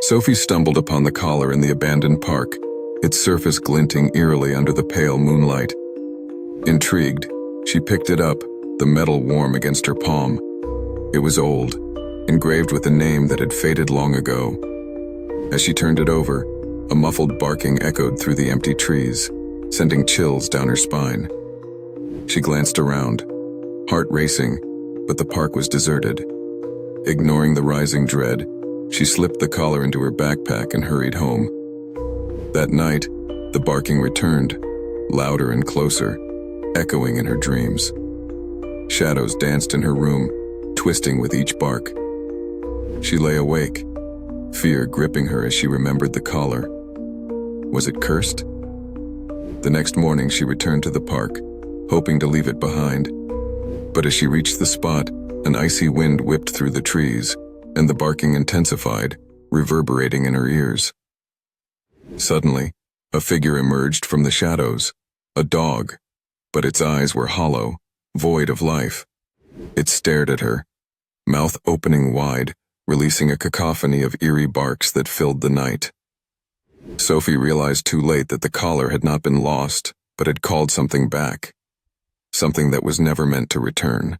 Sophie stumbled upon the collar in the abandoned park, its surface glinting eerily under the pale moonlight. Intrigued, she picked it up, the metal warm against her palm. It was old, engraved with a name that had faded long ago. As she turned it over, a muffled barking echoed through the empty trees, sending chills down her spine. She glanced around, heart racing, but the park was deserted. Ignoring the rising dread, she slipped the collar into her backpack and hurried home. That night, the barking returned, louder and closer, echoing in her dreams. Shadows danced in her room, twisting with each bark. She lay awake, fear gripping her as she remembered the collar. Was it cursed? The next morning she returned to the park, hoping to leave it behind. But as she reached the spot, an icy wind whipped through the trees, and the barking intensified, reverberating in her ears. Suddenly, a figure emerged from the shadows, a dog, but its eyes were hollow, void of life. It stared at her, mouth opening wide, releasing a cacophony of eerie barks that filled the night. Sophie realized too late that the collar had not been lost, but had called something back, something that was never meant to return.